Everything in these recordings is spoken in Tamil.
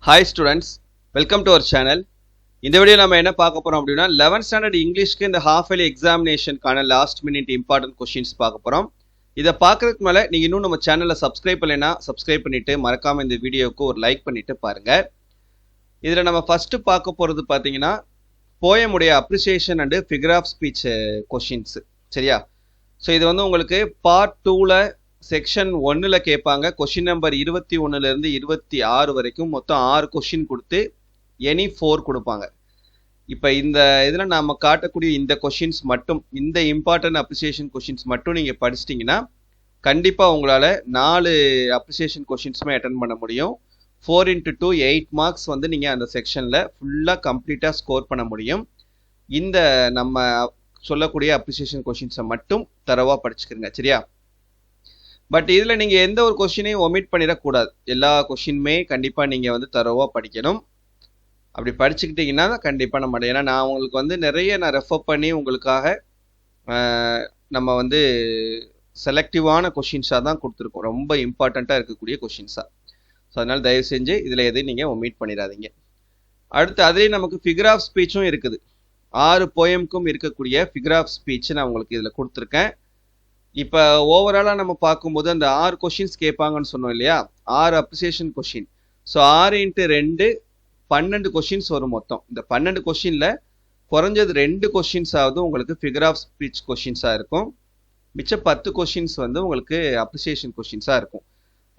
Hi students, welcome to our channel. இந்த வீடியோ நம்ம என்ன பார்க்க போறோம் அப்படினா 11th standard இங்கிலீஷ்க்கு இந்த half yearly examinationக்கான last minute important questions பார்க்க போறோம். இத பார்க்கிறதுக்கு மேல நீங்க இன்னும் நம்ம சேனலை subscribe பண்ணலைனா subscribe பண்ணிட்டு மறக்காம இந்த வீடியோக்கு ஒரு லைக் பண்ணிட்டு பாருங்க. இதுல நம்ம ஃபர்ஸ்ட் பார்க்க போறது பாத்தீங்கன்னா poem உடைய appreciation and figure of speech questions. சரியா? சோ இது வந்து உங்களுக்கு part 2ல செக்ஷன் 1ல கேட்பாங்க. क्वेश्चन நம்பர் 21 ல இருந்து 26 வரைக்கும் மொத்தம் 6 क्वेश्चन கொடுத்து எனி 4 கொடுப்பாங்க. இப்போ இந்த இதுல நாம காட்டக்கூடிய இந்த क्वेश्चंस மட்டும் இந்த இம்பார்ட்டன்ட் அப்ரிசியேஷன் क्वेश्चंस மட்டும் நீங்க படிச்சிட்டீங்கன்னா கண்டிப்பா உங்களால 4 அப்ரிசியேஷன் क्वेश्चंसமே அட்டெண்ட் பண்ண முடியும். 4 × 2 8 மார்க்ஸ் வந்து நீங்க அந்த செக்ஷன்ல ஃபுல்லா கம்ப்ளீட்டா ஸ்கோர் பண்ண முடியும். இந்த நம்ம சொல்லக்கூடிய அப்ரிசியேஷன் क्वेश्चंस மட்டும் தரவா படிச்சுக்கங்க. சரியா? பட் இதுல நீங்க எந்த ஒரு क्वेश्चனையும் ஒமிட் பண்ணிடக்கூடாது. எல்லா क्वेश्चனுமே கண்டிப்பா நீங்க வந்து தரோவா படிக்கணும். அப்படி படிச்சுக்கிட்டீங்கன்னா கண்டிப்பா நம்ம ஏன்னா நான் உங்களுக்கு வந்து நிறைய ரெஃபர் பண்ணி உங்களுக்காக நம்ம வந்து செலக்டிவான क्वेश्चंஸா தான் கொடுத்துருக்கோம். ரொம்ப இம்பார்ட்டண்டா இருக்கக்கூடிய क्वेश्चंஸா. ஸோ அதனால தயவு செஞ்சு இதுல எதையும் நீங்க ஒமிட் பண்ணிடாதீங்க. அடுத்து அதுலேயே நமக்கு ஃபிகர் ஆஃப் ஸ்பீச்சும் இருக்குது. 6 போயம்க்கும் இருக்கக்கூடிய ஃபிகர் ஆஃப் ஸ்பீச் நான் உங்களுக்கு இதுல கொடுத்துருக்கேன். இப்போ ஓவராலா நம்ம பார்க்கும்போது அந்த 6 क्वेश्चंस கேட்பாங்கன்னு சொன்னோம் இல்லையா? 6 அப்ரிசியேஷன் क्वेश्चन. ஸோ 6 × 2 12 क्वेश्चंस வரும் மொத்தம். இந்த 12 क्वेश्चनல குறைஞ்சது 2 क्वेश्चंस ஆவது உங்களுக்கு ஃபிகர் ஆஃப் ஸ்பீச் क्वेश्चंஸா இருக்கும். மிச்ச 10 क्वेश्चंस வந்து உங்களுக்கு அப்ரிசியேஷன் क्वेश्चंஸா இருக்கும்.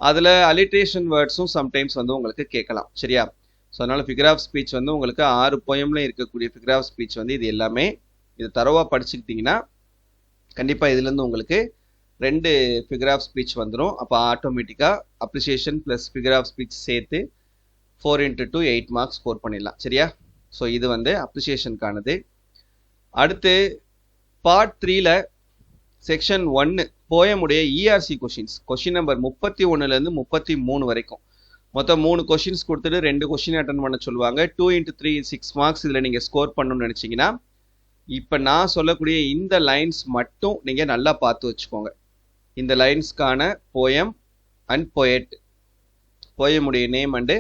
அதுல அலிட்ரேஷன் வேர்ட்ஸும் சம்டைம்ஸ் வந்து உங்களுக்கு கேட்கலாம். சரியா? ஸோ அதனால ஃபிகர் ஆஃப் ஸ்பீச் வந்து உங்களுக்கு 6 போயம்ல இருக்கக்கூடிய ஃபிகர் ஆஃப் ஸ்பீச் வந்து இது எல்லாமே இது தரவா படிச்சுக்கிட்டீங்கன்னா கண்டிப்பா இதுல இருந்து உங்களுக்கு 2 ஃபிகர் ஆஃப் ஸ்பீச் வந்துரும். அப்ப ஆட்டோமேட்டிக்கா appreciation plus figure of speech சேர்த்து 4 × 2 8 மார்க்ஸ் ஸ்கோர் பண்ணிடலாம். சரியா? ஸோ இது வந்து அப்ரிசியேஷனுக்கானது. அடுத்து பார்ட் 3ல செக்ஷன் 1 போயமுடைய இஆர்சி கொஷின்ஸ் கொஸ்டின் நம்பர் 31ல இருந்து 33 வரைக்கும் மொத்தம் 3 கொஸ்டின்ஸ் கொடுத்துட்டு 2 கொஸ்டின் அட்டன் பண்ண சொல்லுவாங்க. 2 × 3 6 மார்க்ஸ் இதுல நீங்க ஸ்கோர் பண்ணணும்னு நினைச்சீங்கன்னா இப்ப நான் சொல்லக்கூடிய இந்த லைன்ஸ் மட்டும் நீங்க நல்லா பார்த்து வச்சுக்கோங்க. இந்த லைன்ஸ்க்கான போயம் அண்ட் போயட், போயமுடைய நேம் அண்டு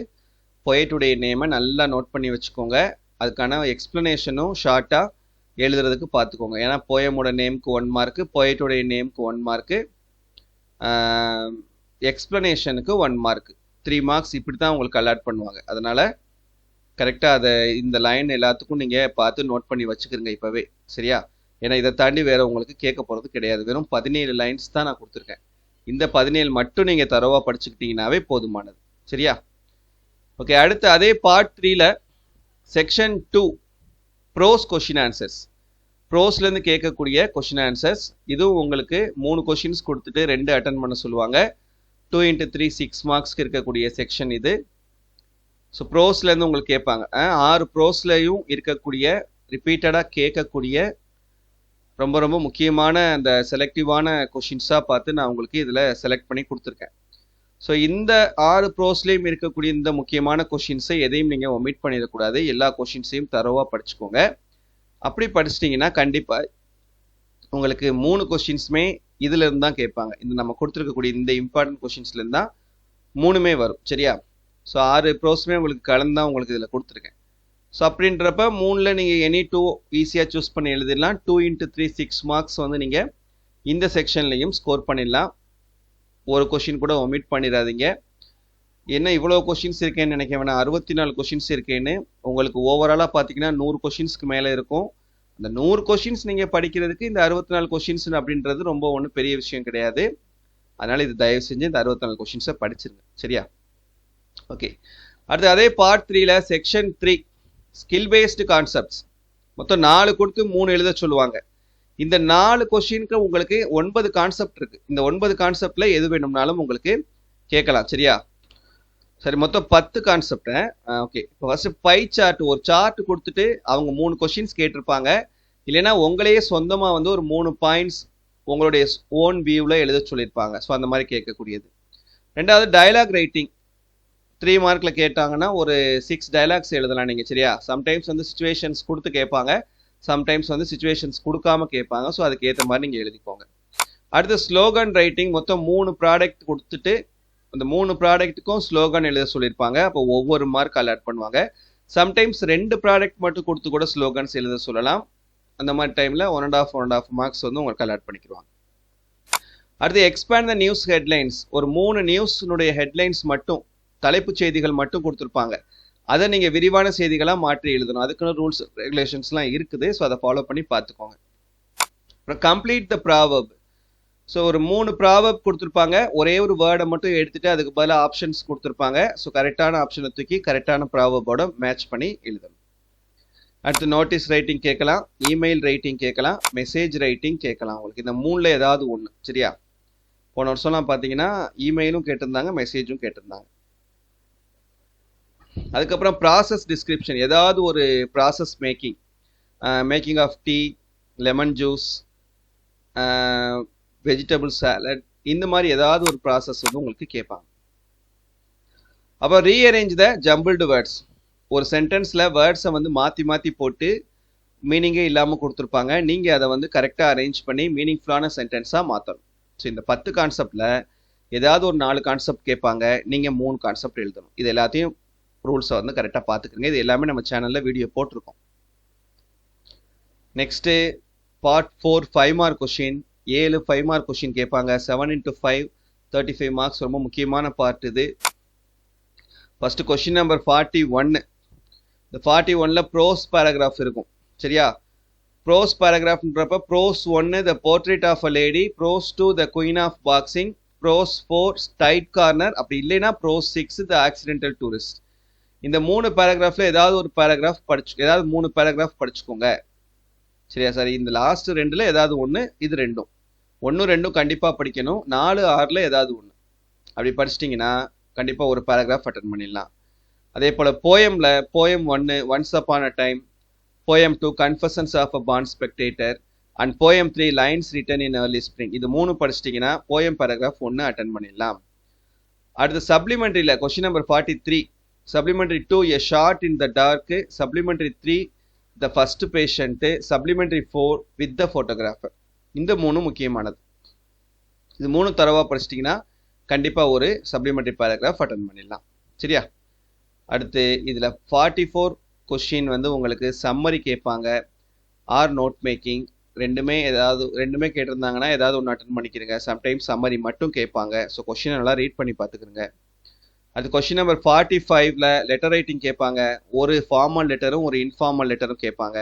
போயட்டுடைய நேமை நல்லா நோட் பண்ணி வச்சுக்கோங்க. அதுக்கான எக்ஸ்பிளனேஷனும் ஷார்ட்டா எழுதுறதுக்கு பார்த்துக்கோங்க. ஏன்னா போயமோட நேமுக்கு 1 மார்க்கு, போயட்டுடைய நேமுக்கு 1 மார்க்கு, எக்ஸ்பிளனேஷனுக்கு 1 மார்க்கு, 3 மார்க்ஸ் இப்படி தான் உங்களுக்கு அலாட் பண்ணுவாங்க. அதனால கரெக்டாக அதை இந்த லைன் எல்லாத்துக்கும் நீங்கள் பார்த்து நோட் பண்ணி வச்சுக்கிறீங்க இப்போவே. சரியா? ஏன்னா இதை தாண்டி வேற உங்களுக்கு கேட்க போகிறது கிடையாது. வெறும் 17 லைன்ஸ் தான் நான் கொடுத்துருக்கேன். இந்த 17 மட்டும் நீங்கள் தரவா படிச்சுக்கிட்டீங்கன்னாவே போதுமானது. சரியா? ஓகே. அடுத்து அதே பார்ட் 3ல செக்ஷன் 2 ப்ரோஸ் கொஷின் ஆன்சர்ஸ், ப்ரோஸ்லேருந்து கேட்கக்கூடிய கொஷின் ஆன்சர்ஸ். இதுவும் உங்களுக்கு 3 கொஷின்ஸ் கொடுத்துட்டு 2 அட்டன் பண்ண சொல்லுவாங்க. 2 × 3 6 மார்க்ஸ்க்கு இருக்கக்கூடிய செக்ஷன் இது. ஸோ ப்ரோஸ்லேருந்து உங்களுக்கு கேட்பாங்க. 6 ப்ரோஸ்லையும் இருக்கக்கூடிய ரிப்பீட்டடாக கேட்கக்கூடிய ரொம்ப ரொம்ப முக்கியமான அந்த செலக்டிவான கொஷின்ஸாக பார்த்து நான் உங்களுக்கு இதில் செலக்ட் பண்ணி கொடுத்துருக்கேன். ஸோ இந்த 6 ப்ரோஸ்லேயும் இருக்கக்கூடிய இந்த முக்கியமான கொஷின்ஸை எதையும் நீங்கள் ஒமிட் பண்ணிடக்கூடாது. எல்லா கொஷின்ஸையும் தரவாக படிச்சுக்கோங்க. அப்படி படிச்சிட்டிங்கன்னா கண்டிப்பாக உங்களுக்கு 3 கொஷின்ஸுமே இதுல இருந்து தான் கேட்பாங்க. இந்த நம்ம கொடுத்துருக்கக்கூடிய இந்த இம்பார்ட்டன்ட் கொஷின்ஸ்லேருந்து தான் 3மே வரும். சரியா? ஸோ 6 ப்ரோஸ்மே உங்களுக்கு கலந்தான் உங்களுக்கு இதில் கொடுத்துருக்கேன். ஸோ அப்படின்றப்ப 3ல் நீங்கள் எனி 2 ஈஸியாக சூஸ் பண்ணி எழுதிடலாம். 2 × 3 6 மார்க்ஸ் வந்து நீங்கள் இந்த செக்ஷன்லையும் ஸ்கோர் பண்ணிடலாம். ஒரு கொஷின் கூட ஒமிட் பண்ணிடாதீங்க. என்ன இவ்வளோ கொஷின்ஸ் இருக்கேன்னு நினைக்க வேணாம். 64 கொஷின்ஸ் இருக்கேன்னு உங்களுக்கு ஓவராலாக பார்த்தீங்கன்னா 100 கொஷின்ஸ்க்கு மேலே இருக்கும். அந்த 100 கொஷின்ஸ் நீங்கள் படிக்கிறதுக்கு இந்த 64 கொஷின்ஸ் அப்படின்றது ரொம்ப ஒன்றும் பெரிய விஷயம் கிடையாது. அதனால இது தயவு செஞ்சு இந்த 64 கொஷின்ஸை படிச்சிருங்க. சரியா? ஓகே. அடுத்து அதே பார்ட் 3ல செக்ஷன் 3 ஸ்கில் பேஸ்டு கான்செப்ட்ஸ் மொத்தம் 4 கொடுத்து 3 எழுத சொல்லுவாங்க. இந்த 4 கொஸ்டினுக்கு உங்களுக்கு 9 கான்செப்ட் இருக்கு. இந்த 9 கான்செப்ட்ல எது வேணும்னாலும் உங்களுக்கு கேட்கலாம். சரியா? சரி, மொத்தம் 10 கான்செப்ட். ஓகே. இப்போ ஃபர்ஸ்ட் பை சார்ட், ஒரு சார்ட் கொடுத்துட்டு அவங்க 3 கொஸ்டின்ஸ் கேட்டிருப்பாங்க. இல்லைன்னா உங்களையே சொந்தமா வந்து ஒரு 3 பாயிண்ட்ஸ் உங்களுடைய ஓன் வியூவில் எழுத சொல்லியிருப்பாங்க. ஸோ அந்த மாதிரி கேட்கக்கூடியது. ரெண்டாவது டயலாக் ரைட்டிங் 3 மார்க்கில் கேட்டாங்கன்னா ஒரு 6 டைலாக்ஸ் எழுதலாம் நீங்கள். சரியா? சம்டைம்ஸ் வந்து சிச்சுவேஷன்ஸ் கொடுத்து கேட்பாங்க, சம்டைம்ஸ் வந்து சிச்சுவேஷன்ஸ் கொடுக்காம கேட்பாங்க. ஸோ அதுக்கு ஏற்ற மாதிரி நீங்கள் எழுதிக்கோங்க. அடுத்து ஸ்லோகன் ரைட்டிங் மொத்தம் 3 ப்ராடக்ட் கொடுத்துட்டு அந்த 3 ப்ராடக்ட்டுக்கும் ஸ்லோகன் எழுத சொல்லியிருப்பாங்க. அப்போ ஒவ்வொரு மார்க் அலாட் பண்ணுவாங்க. சம்டைம்ஸ் 2 ப்ராடக்ட் மட்டும் கொடுத்து கூட ஸ்லோகன்ஸ் எழுத சொல்லலாம். அந்த மாதிரி டைமில் 1.5 மார்க்ஸ் வந்து உங்களுக்கு அலாட் பண்ணிக்கிடுவாங்க. அடுத்து எக்ஸ்பேண்ட் த நியூஸ் ஹெட்லைன்ஸ். ஒரு 3 நியூஸ்னுடைய ஹெட்லைன்ஸ் மட்டும், தலைப்புச் செய்திகள் மட்டும் கொடுத்துருப்பாங்க. அதை நீங்கள் விரிவான செய்திகளாக மாற்றி எழுதணும். அதுக்குன்னு ரூல்ஸ் ரெகுலேஷன்ஸ்லாம் இருக்குது. ஸோ அதை ஃபாலோ பண்ணி பார்த்துக்கோங்க. அப்புறம் கம்ப்ளீட் த ப்ராவர்ப். ஸோ ஒரு 3 ப்ராவர்ப் கொடுத்துருப்பாங்க. ஒரே ஒரு வேர்டை மட்டும் எடுத்துட்டு அதுக்கு பதிலாக ஆப்ஷன்ஸ் கொடுத்துருப்பாங்க. ஸோ கரெக்டான ஆப்ஷனை தூக்கி கரெக்டான ப்ராவர்போட மேட்ச் பண்ணி எழுதணும். அடுத்து நோட்டீஸ் ரைட்டிங் கேட்கலாம், இமெயில் ரைட்டிங் கேட்கலாம், மெசேஜ் ரைட்டிங் கேட்கலாம். உங்களுக்கு இந்த 3ல் ஏதாவது ஒன்று. சரியா? போன வருஷம்லாம் பார்த்தீங்கன்னா இமெயிலும் கேட்டிருந்தாங்க, மெசேஜும் கேட்டிருந்தாங்க. அதுக்கப்புறம் ப்ராசஸ் டிஸ்கிரிப்ஷன். ஏதாவது ஒரு process making of tea, lemon juice, vegetable salad, இந்த மாதிரி ஏதாவது ஒரு ப்ராசஸ் வந்து உங்களுக்கு கேட்பாங்க. அப்போ ரீஅரேஞ்ச் த ஜம்பிள்டு வேர்ட்ஸ். ஒரு சென்டென்ஸில் வேர்ட்ஸை வந்து மாற்றி மாற்றி போட்டு மீனிங்கே இல்லாமல் கொடுத்துருப்பாங்க. நீங்கள் அதை வந்து கரெக்டாக அரேஞ்ச் பண்ணி மீனிங்ஃபுல்லான சென்டென்ஸாக மாற்றணும். ஸோ இந்த 10 கான்செப்டில் ஏதாவது ஒரு 4 கான்செப்ட் கேட்பாங்க. நீங்கள் 3 கான்செப்ட் எழுதணும். இது எல்லாத்தையும் ரூல்ஸை வந்து கரெக்டாக பார்த்துக்குங்க. இது எல்லாமே நம்ம சேனலில் வீடியோ போட்டிருக்கோம். Next part 4 5 mark question. 7 5 mark question கேட்பாங்க. 7 × 5 35 மார்க்ஸ். ரொம்ப முக்கியமான பார்ட் இது. First question number 41. இந்த 41ல் ப்ரோஸ் பேராகிராஃப் இருக்கும். சரியா? ப்ரோஸ் பேராகிராஃப்ன்றப்ப prose 1 the portrait of a lady, prose 2 the queen of boxing, prose 4 tight corner, அப்படி இல்லைன்னா ப்ரோஸ் 6 த ஆக்சிடென்டல் டூரிஸ்ட். இந்த 3 பேராகிராஃபில் ஏதாவது ஒரு பேராகிராஃப் ஏதாவது 3 பேராகிராஃப் படிச்சுக்கோங்க. சரியா சார்? இந்த லாஸ்ட் 2ல் ஏதாவது ஒன்று, இது 2ம் 1 2 கண்டிப்பாக படிக்கணும். 4 6ல் ஏதாவது ஒன்று அப்படி படிச்சிட்டிங்கன்னா கண்டிப்பாக ஒரு பேராகிராஃப் அட்டன் பண்ணிடலாம். அதே போல் போயமில் poem 1 once upon a time, poem 2 confessions of a பாண்ட் spectator and poem 3 lines written in early spring. இது 3 படிச்சிட்டிங்கன்னா போயம் பேராகிராஃப் 1 அட்டன் பண்ணிடலாம். அடுத்து சப்ளிமெண்ட்ரியில் question number 43. Supplementary 2 a shot in the dark, supplementary 3 the first patient, supplementary 4 with the photographer. இந்த 3 முக்கியமானது. இது 3 தரவாக படிச்சிட்டிங்கன்னா கண்டிப்பாக ஒரு சப்ளிமெண்ட்ரி பேராகிராஃப் அட்டன் பண்ணிடலாம். சரியா? அடுத்து இதில் 44 கொஷின் வந்து உங்களுக்கு சம்மரி கேட்பாங்க, ஆர் நோட் மேக்கிங். ரெண்டுமே கேட்டிருந்தாங்கன்னா ஏதாவது ஒன்று அட்டன் பண்ணிக்கிறங்க. சம்டைம்ஸ் சம்மரி மட்டும் கேட்பாங்க. ஸோ கொஷினை நல்லா ரீட் பண்ணி பார்த்துக்கிறங்க. அது கொஷின் நம்பர் 45ல் லெட்டர் ரைட்டிங் கேட்பாங்க. ஒரு ஃபார்மல் லெட்டரும் ஒரு இன்ஃபார்மல் லெட்டரும் கேட்பாங்க.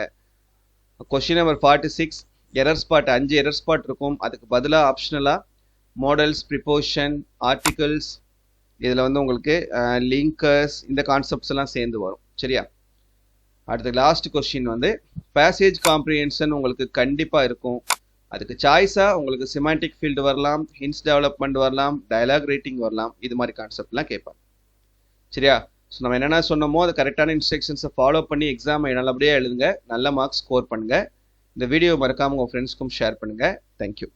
Question number 46 error spot. 5 error spot இருக்கும். அதுக்கு பதிலாக ஆப்ஷனலாக மாடல்ஸ், ப்ரிப்போஷன், ஆர்டிகல்ஸ், இதில் வந்து உங்களுக்கு லிங்கர்ஸ், இந்த கான்செப்ட்ஸ் எல்லாம் சேர்ந்து வரும். சரியா? அடுத்து லாஸ்ட் கொஸ்டின் வந்து பேசேஜ் காம்ப்ரிஹென்ஷன் உங்களுக்கு கண்டிப்பாக இருக்கும். அதுக்கு சாய்ஸாக உங்களுக்கு சிமாண்டிக் ஃபீல்டு வரலாம், ஹின்ஸ் டெவலப்மெண்ட் வரலாம், டயலாக் ரைட்டிங் வரலாம். இது மாதிரி கான்செப்ட்லாம் கேட்பாங்க. சரியா? ஸோ நம்ம என்னென்ன சொன்னோமோ அது கரெக்டான இன்ஸ்ட்ரக்ஷன்ஸை ஃபாலோ பண்ணி எக்ஸாமை நல்லபடியாக எழுதுங்க, நல்ல மார்க்ஸ் ஸ்கோர் பண்ணுங்கள். இந்த வீடியோ மறக்காமல் உங்கள் ஃப்ரெண்ட்ஸ்க்கும் ஷேர் பண்ணுங்கள். தேங்க்யூ.